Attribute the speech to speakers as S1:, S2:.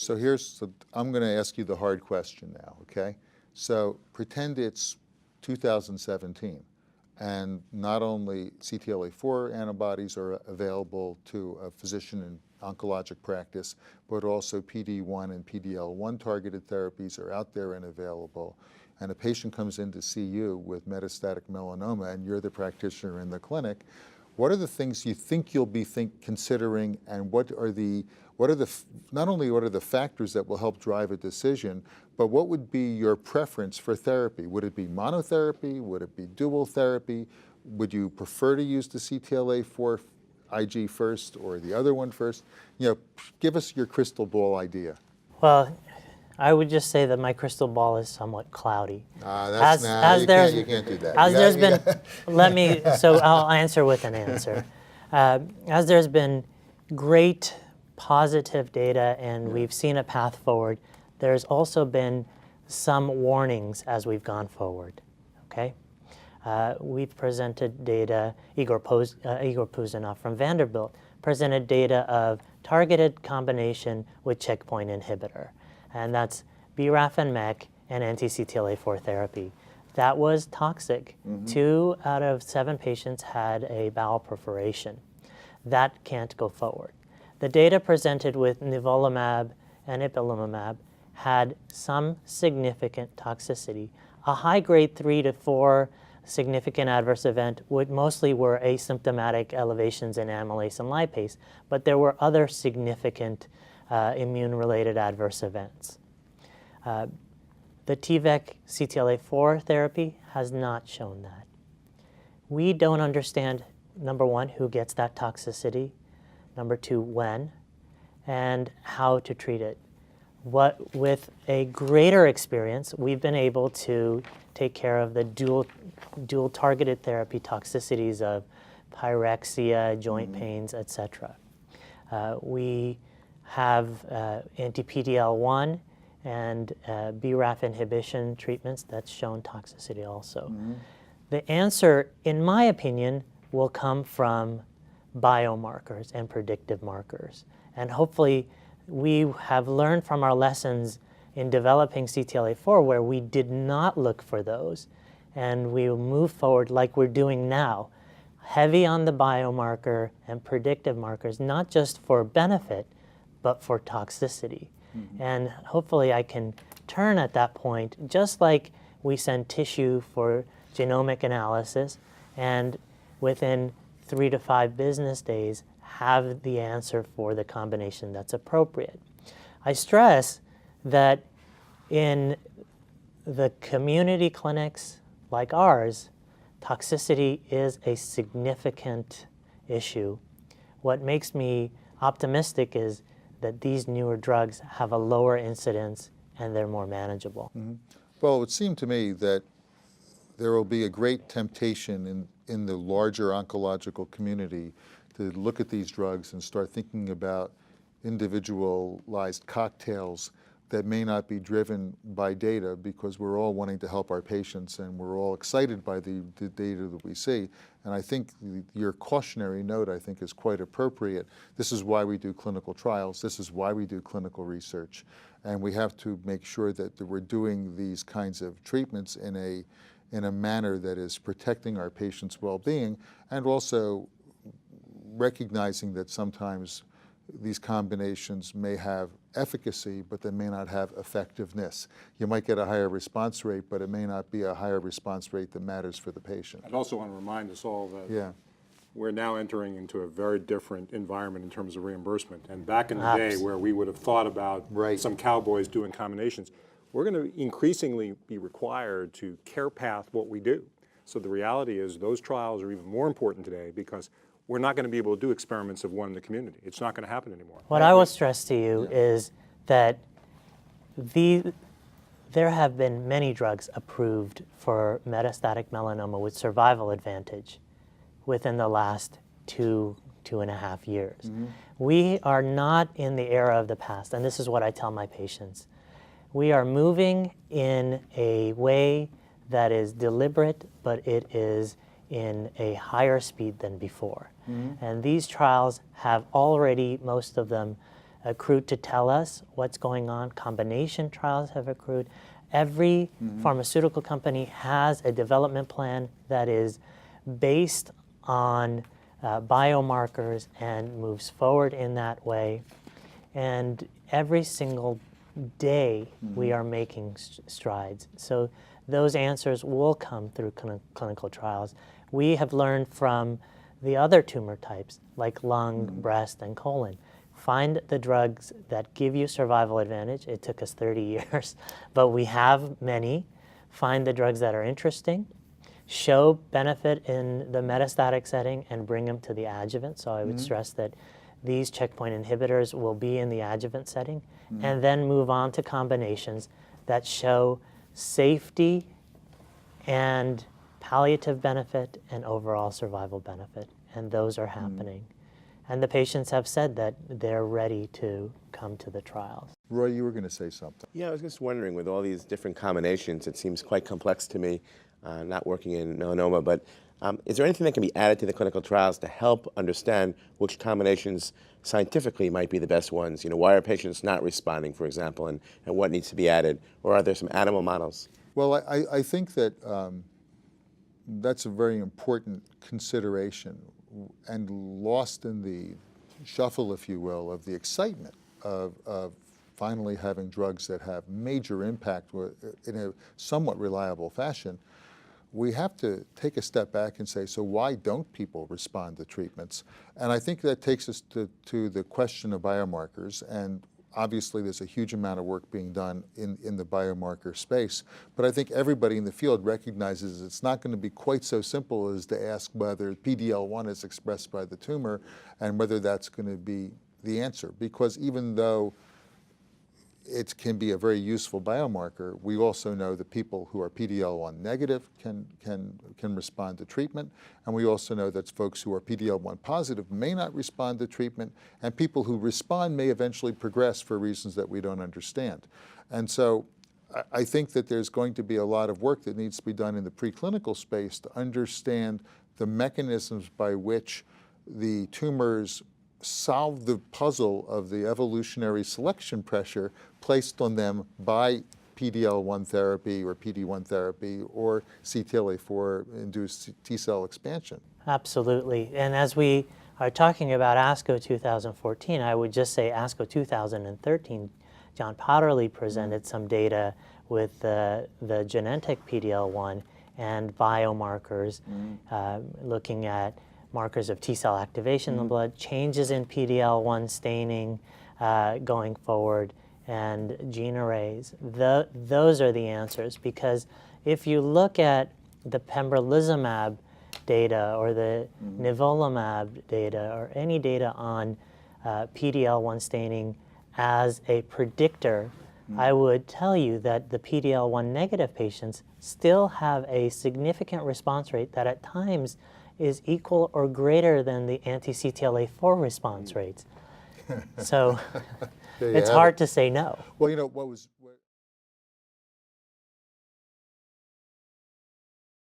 S1: So I'm going to ask you the hard question now, okay? So pretend it's 2017, and not only CTLA-4 antibodies are available to a physician in oncologic practice, but also PD-1 and PD-L1 targeted therapies are out there and available. And a patient comes in to see you with metastatic melanoma, and you're the practitioner in the clinic. What are the things you think you'll be considering, and not only what are the factors that will help drive a decision, but what would be your preference for therapy? Would it be monotherapy? Would it be dual therapy? Would you prefer to use the CTLA-4 IG first or the other one first? You know, give us your crystal ball idea.
S2: Well, I would just say that my crystal ball is somewhat cloudy.
S1: You can't do that.
S2: So I'll answer with an answer. As there's been great positive data and we've seen a path forward, there's also been some warnings as we've gone forward, okay? We've presented data, Igor Puzanov from Vanderbilt presented data of targeted combination with checkpoint inhibitor, and that's BRAF and MEK and anti-CTLA-4 therapy. That was toxic. 2 out of 7 patients had a bowel perforation. That can't go forward. The data presented with nivolumab and ipilimumab had some significant toxicity. A high-grade 3 to 4 significant adverse event mostly were asymptomatic elevations in amylase and lipase, but there were other significant immune-related adverse events. The TVEC CTLA-4 therapy has not shown that. We don't understand, number 1, who gets that toxicity, number 2, when, and how to treat it. With a greater experience, we've been able to take care of the dual targeted therapy toxicities of pyrexia, joint pains, etc. We have anti-PD-L1 and BRAF inhibition treatments that's shown toxicity also. The answer, in my opinion, will come from biomarkers and predictive markers. And hopefully we have learned from our lessons in developing CTLA-4 where we did not look for those, and we will move forward like we're doing now, heavy on the biomarker and predictive markers, not just for benefit, but for toxicity. And hopefully I can turn at that point, just like we send tissue for genomic analysis, and within 3 to 5 business days, have the answer for the combination that's appropriate. I stress that in the community clinics like ours, toxicity is a significant issue. What makes me optimistic is that these newer drugs have a lower incidence and they're more manageable.
S1: Well, it would seem to me that there will be a great temptation in the larger oncological community to look at these drugs and start thinking about individualized cocktails that may not be driven by data, because we're all wanting to help our patients and we're all excited by the data that we see. And I think your cautionary note, I think, is quite appropriate. This is why we do clinical trials. This is why we do clinical research. And we have to make sure that we're doing these kinds of treatments in a manner that is protecting our patients' well-being, and also recognizing that sometimes these combinations may have efficacy, but they may not have effectiveness. You might get a higher response rate, but it may not be a higher response rate that matters for the patient.
S3: I'd also want to remind us all that we're now entering into a very different environment in terms of reimbursement. And back in the day where we would have thought about some cowboys doing combinations, we're going to increasingly be required to care path what we do. So the reality is those trials are even more important today, because we're not going to be able to do experiments of one in the community. It's not going to happen anymore.
S2: What I will stress to you is that there have been many drugs approved for metastatic melanoma with survival advantage within the last 2.5 years. We are not in the era of the past, and this is what I tell my patients. We are moving in a way that is deliberate, but it is in a higher speed than before. And these trials have already, most of them, accrued to tell us what's going on. Combination trials have accrued. Every pharmaceutical company has a development plan that is based on biomarkers and moves forward in that way. And every single day we are making strides. So those answers will come through clinical trials. We have learned from the other tumor types like lung, breast, and colon. Find the drugs that give you survival advantage. It took us 30 years, but we have many. Find the drugs that are interesting, show benefit in the metastatic setting, and bring them to the adjuvant. So I would stress that these checkpoint inhibitors will be in the adjuvant setting, and then move on to combinations that show safety and palliative benefit and overall survival benefit. And those are happening. And the patients have said that they're ready to come to the trials.
S1: Roy, you were going to say something.
S4: Yeah, I was just wondering, with all these different combinations, it seems quite complex to me, not working in melanoma, but is there anything that can be added to the clinical trials to help understand which combinations scientifically might be the best ones? You know, why are patients not responding, for example, and what needs to be added? Or are there some animal models?
S1: Well, I think that that's a very important consideration, and lost in the shuffle, if you will, of the excitement of finally having drugs that have major impact in a somewhat reliable fashion. We have to take a step back and say, so why don't people respond to treatments? And I think that takes us to the question of biomarkers. And obviously there's a huge amount of work being done in the biomarker space. But I think everybody in the field recognizes it's not going to be quite so simple as to ask whether PD-L1 is expressed by the tumor and whether that's going to be the answer. Because even though it can be a very useful biomarker, we also know that people who are PD-L1 negative can respond to treatment, and we also know that folks who are PD-L1 positive may not respond to treatment, and people who respond may eventually progress for reasons that we don't understand. And so I think that there's going to be a lot of work that needs to be done in the preclinical space to understand the mechanisms by which the tumors solve the puzzle of the evolutionary selection pressure placed on them by PD-L1 therapy or PD-1 therapy or CTLA-4-induced T-cell expansion.
S2: Absolutely. And as we are talking about ASCO 2014, I would just say ASCO 2013, John Powderly presented some data with the Genentech PD-L1 and biomarkers, looking at markers of T-cell activation in the blood, changes in PD-L1 staining going forward, and gene arrays. Those are the answers, because if you look at the pembrolizumab data or the nivolumab data or any data on PD-L1 staining as a predictor, I would tell you that the PD-L1 negative patients still have a significant response rate that at times is equal or greater than the anti-CTLA-4 response rates. So it's hard to say no.
S1: Well, you know, what was